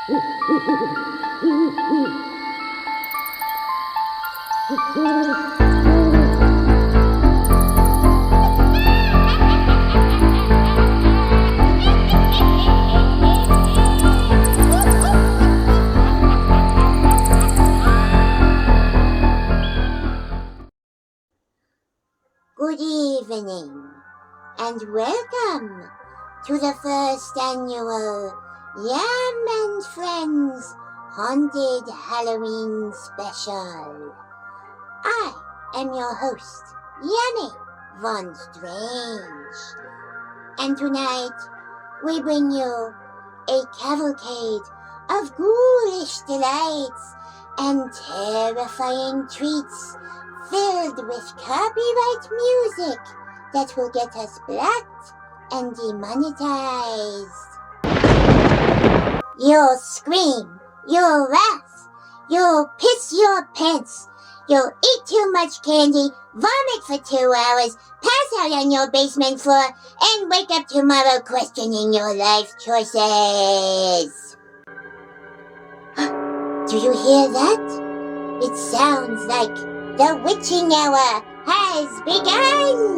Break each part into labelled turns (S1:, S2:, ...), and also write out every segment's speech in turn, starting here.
S1: Good evening, and welcome to the first annual Yamm and Friends Haunted Halloween Special. I am your host, Yummy Von Strange, and tonight we bring you a cavalcade of ghoulish delights and terrifying treats filled with copyright music that will get us blocked and demonetized. You'll scream, you'll laugh, you'll piss your pants, you'll eat too much candy, vomit for 2 hours, pass out on your basement floor, and wake up tomorrow questioning your life choices. Do you hear that? It sounds like the witching hour has begun!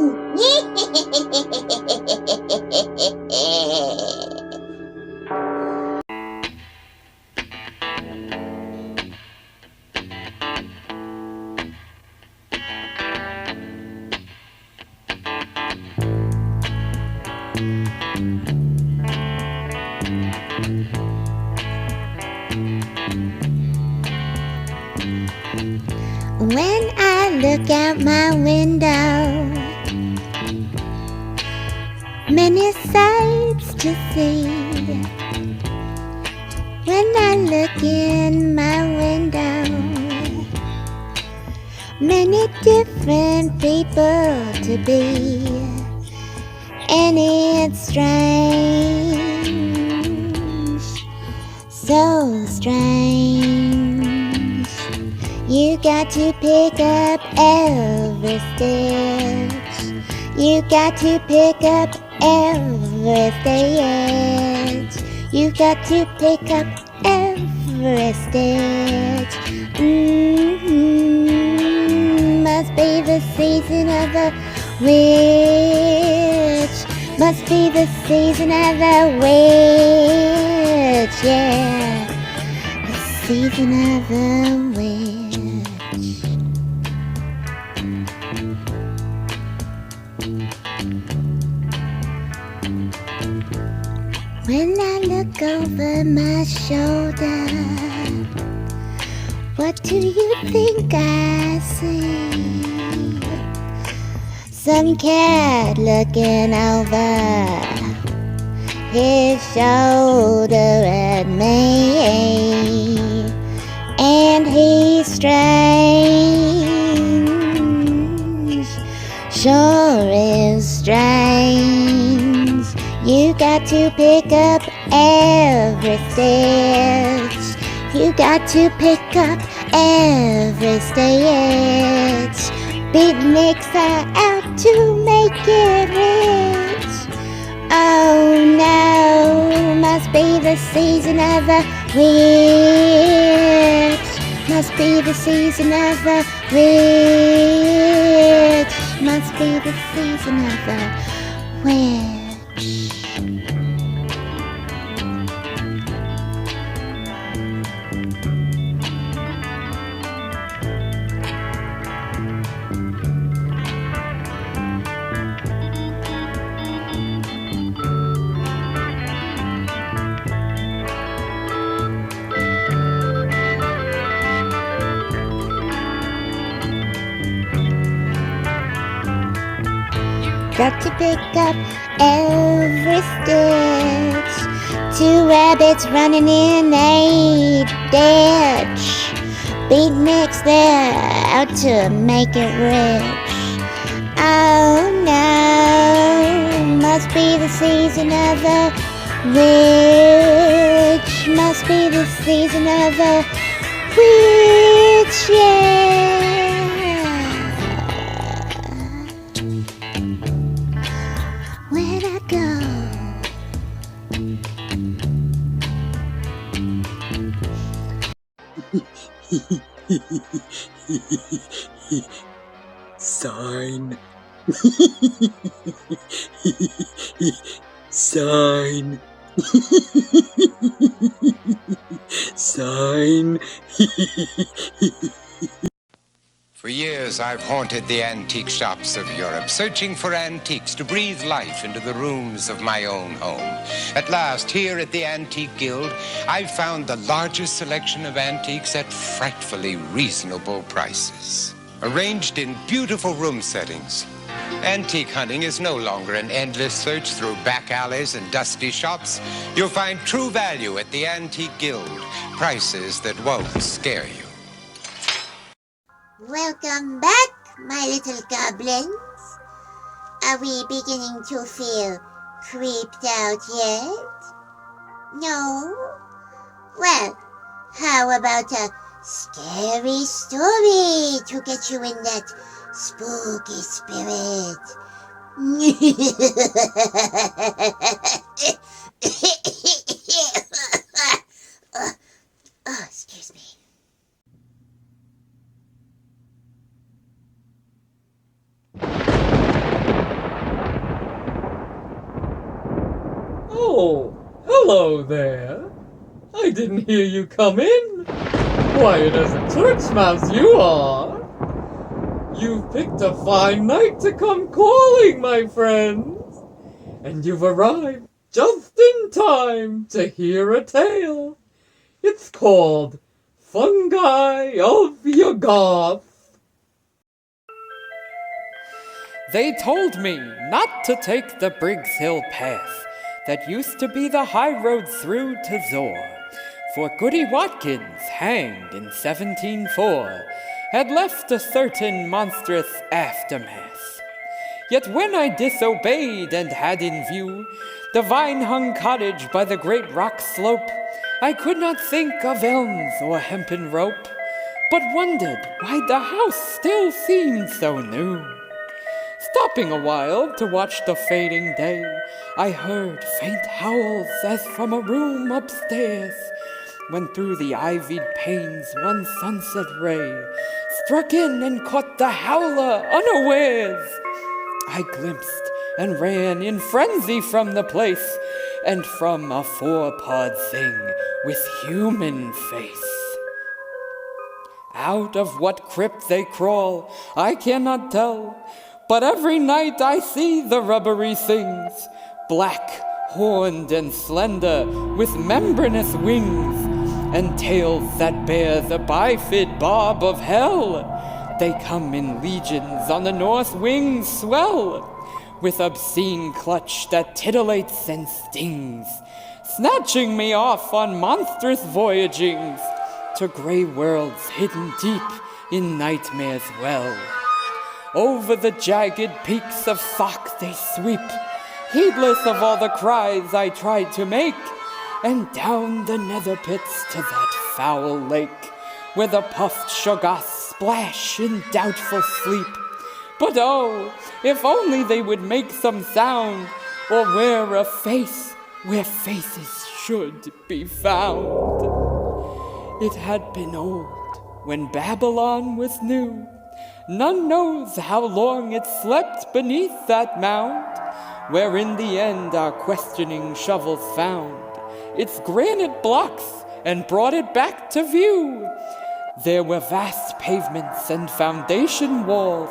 S2: When I look out my window, many sights to see. When I look in my window, many different people to be. And it's strange, so strange. You got to pick up every stitch. You got to pick up every stitch. You got to pick up every stitch. Must be the season of the witch. Must be the season of the witch, yeah. The season of the witch. When I look over my shoulder, what do you think I see? Some cat looking over his shoulder at me, and he's strange, sure is strange. You got to pick up every stitch. You got to pick up every stitch. Beatniks are out to make it rich. Oh no, must be the season of the witch. Must be the season of the witch. Must be the season of the witch. Got to pick up every stitch. 2 rabbits running in a ditch. Beatniks, they're out to make it rich. Oh no, must be the season of the witch. Must be the season of the witch, yeah. Where'd I go?
S3: Sign. Sign. Sign.
S4: For years, I've haunted the antique shops of Europe, searching for antiques to breathe life into the rooms of my own home. At last, here at the Antique Guild, I've found the largest selection of antiques at frightfully reasonable prices, arranged in beautiful room settings. Antique hunting is no longer an endless search through back alleys and dusty shops. You'll find true value at the Antique Guild, prices that won't scare you.
S1: Welcome back, my little goblins. Are we beginning to feel creeped out yet? No? Well, how about a scary story to get you in that spooky spirit? Oh, excuse me.
S5: Oh, hello there. I didn't hear you come in. Quiet as a church mouse you are. You've picked a fine night to come calling, my friends. And you've arrived just in time to hear a tale. It's called Fungi of Yuggoth. They told me not to take the Briggs Hill path that used to be the high road through to Zor, for Goody Watkins, hanged in 1704, had left a certain monstrous aftermath. Yet when I disobeyed and had in view the vine-hung cottage by the great rock slope, I could not think of elms or hempen rope, but wondered why the house still seemed so new. Stopping a while to watch the fading day, I heard faint howls as from a room upstairs, when through the ivied panes one sunset ray struck in and caught the howler unawares. I glimpsed and ran in frenzy from the place, and from a four-pawed thing with human face. Out of what crypt they crawl, I cannot tell, but every night I see the rubbery things, black, horned, and slender, with membranous wings, and tails that bear the bifid barb of hell. They come in legions on the north wing's swell, with obscene clutch that titillates and stings, snatching me off on monstrous voyagings to gray worlds hidden deep in nightmare's well. Over the jagged peaks of Thok they sweep, heedless of all the cries I tried to make, and down the nether pits to that foul lake, where the puffed Shoggoths splash in doubtful sleep. But oh, if only they would make some sound, or wear a face where faces should be found. It had been old when Babylon was new. None knows how long it slept beneath that mound, where in the end our questioning shovels found its granite blocks and brought it back to view. There were vast pavements and foundation walls,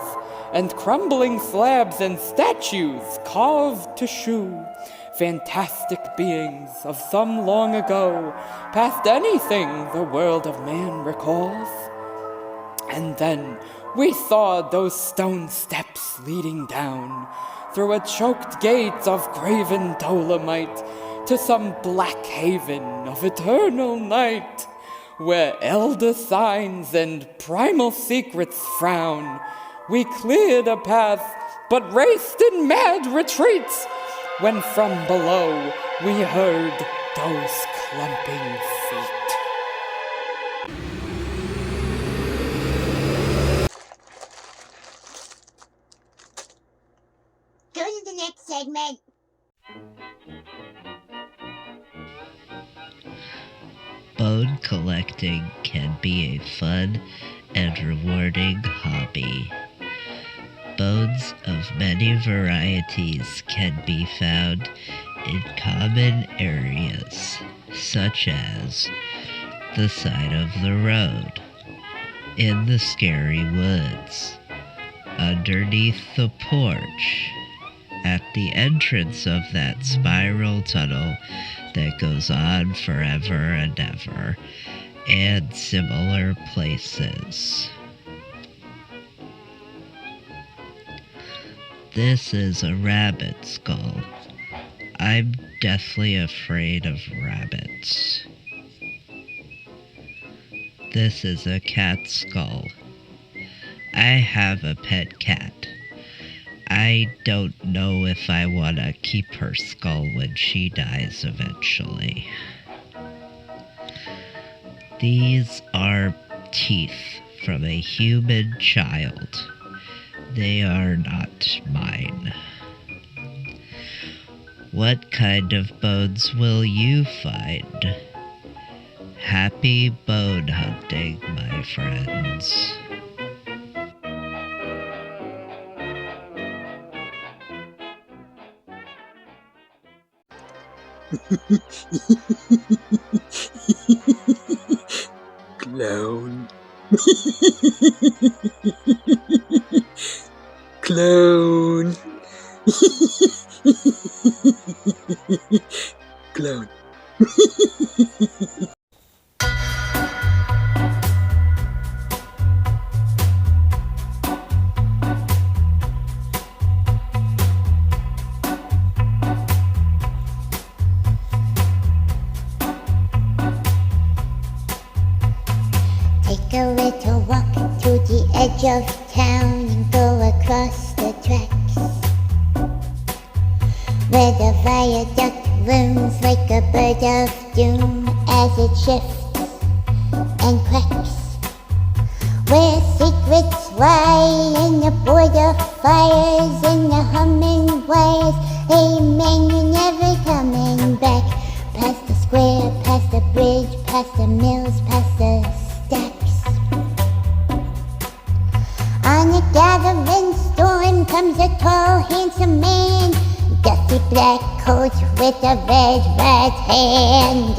S5: and crumbling slabs and statues carved to shew fantastic beings of some long ago, past anything the world of man recalls. And then we saw those stone steps leading down through a choked gate of graven dolomite to some black haven of eternal night, where elder signs and primal secrets frown. We cleared a path, but raced in mad retreats, when from below we heard those clumping feet.
S1: Go to the next segment.
S3: Bone collecting can be a fun and rewarding hobby. Bones of many varieties can be found in common areas, such as the side of the road, in the scary woods, underneath the porch, at the entrance of that spiral tunnel that goes on forever and ever, and similar places. This is a rabbit skull. I'm deathly afraid of rabbits. This is a cat skull. I have a pet cat. I don't know if I want to keep her skull when she dies eventually. These are teeth from a human child. They are not mine. What kind of bones will you find? Happy bone hunting, my friends.
S6: Clown. Clown. Clown.
S2: Take a little walk to the edge of town and go across the tracks, where the viaduct looms like a bird of doom as it shifts and cracks, where secrets lie in the border fires and the humming wires. Hey man, you're never coming back. Past the square, past the bridge, past the mills, past the stacks. On a gathering storm comes a tall, handsome man, dusty black coat with a red right hand.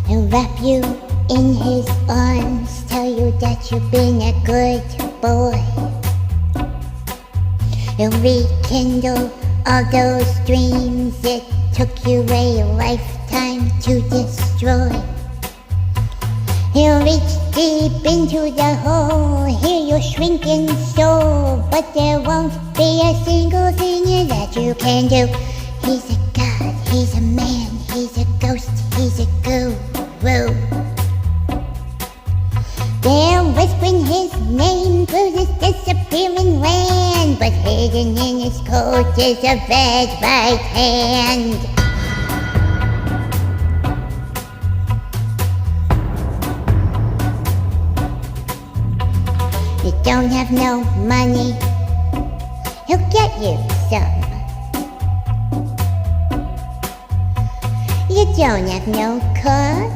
S2: He'll wrap you in his arms, tell you that you've been a good boy. He'll rekindle all those dreams it took you a lifetime to destroy. He'll reach deep into the hole, hear your shrinking soul, but there won't be a single thing that you can do. He's a god, he's a man, he's a ghost, he's a guru. They're whispering his name through this disappearing land, but hidden in his coat is a red right hand. You don't have no money, he'll get you some. You don't have no car,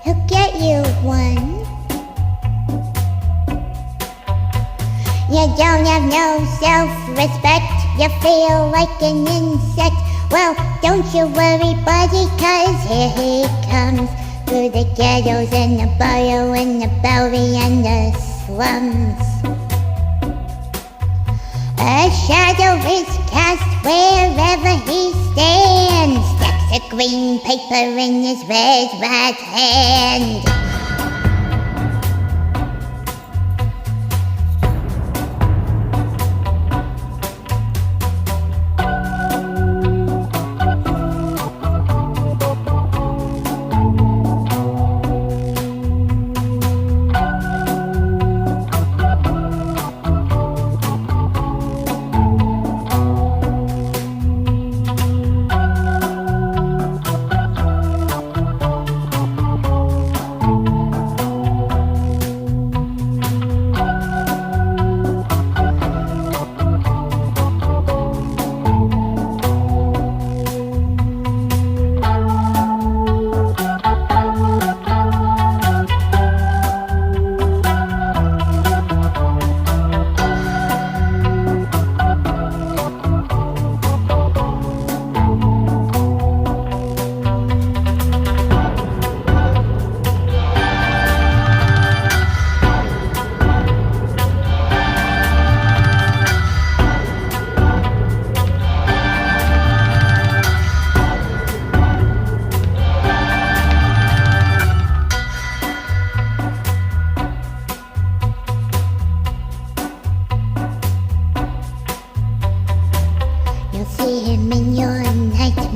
S2: he'll get you one. You don't have no self-respect, you feel like an insect. Well, don't you worry, buddy, 'cause here he comes through the ghettos and the barrio and the Bowery and the slums. A shadow is cast wherever he stands, stacks of green paper in his red right hand.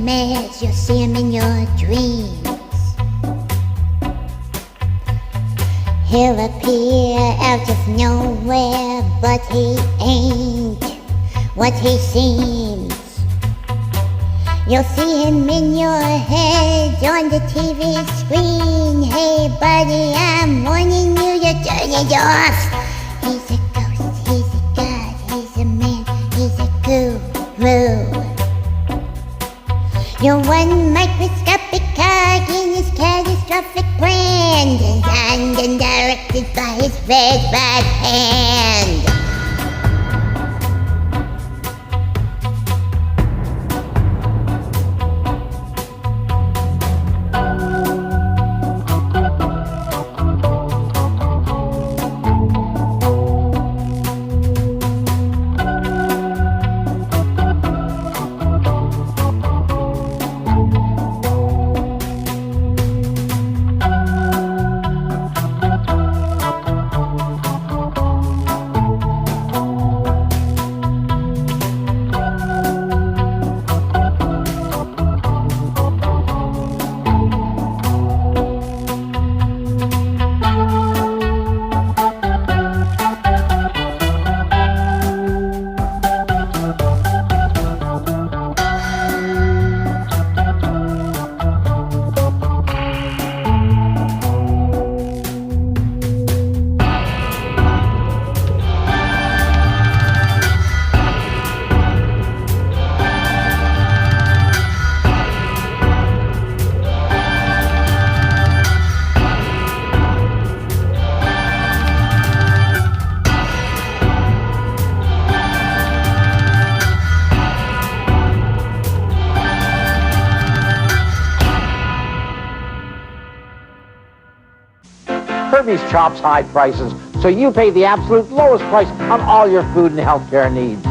S2: nightmares, you'll see him in your dreams. He'll appear out of nowhere, but he ain't what he seems. You'll see him in your head on the TV screen. Hey buddy, I'm warning you to turn it off. He's a ghost, he's a god, he's a man, he's a guru. You're one microscopic cog in his catastrophic plan, designed and directed by his red right hand.
S7: Herbie's chops high prices, so you pay the absolute lowest price on all your food and healthcare needs.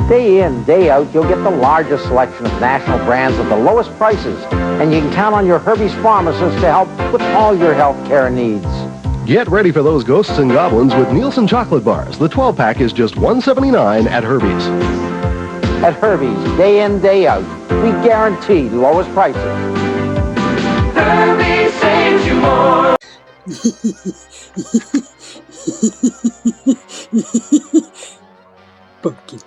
S7: Day in, day out, you'll get the largest selection of national brands at the lowest prices, and you can count on your Herbie's pharmacist to help with all your healthcare needs.
S8: Get ready for those ghosts and goblins with Nielsen chocolate bars. The 12-pack is just $1.79 at Herbie's.
S7: At Herbie's, day in, day out, we guarantee lowest prices.
S9: Herbie saves you more.
S6: Pumpkin.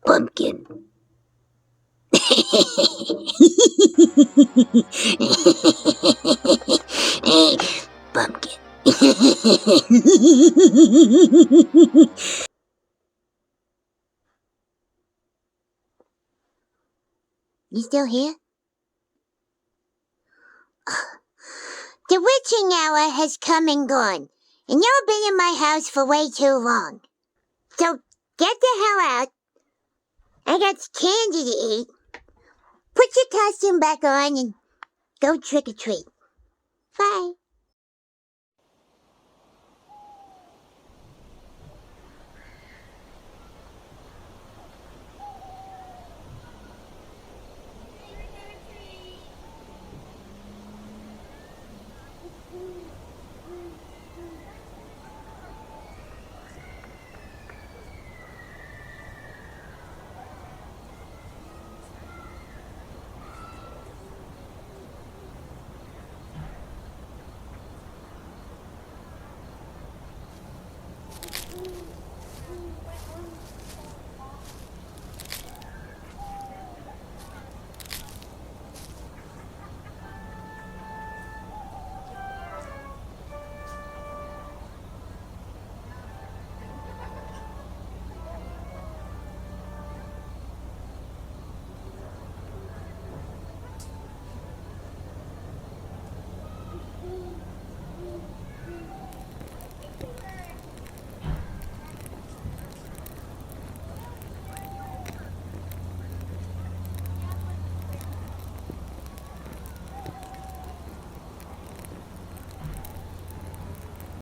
S1: Pumpkin. Pumpkin. You still here? The witching hour has come and gone, and you've been in my house for way too long. So get the hell out. I got candy to eat. Put your costume back on and go trick-or-treat. Bye.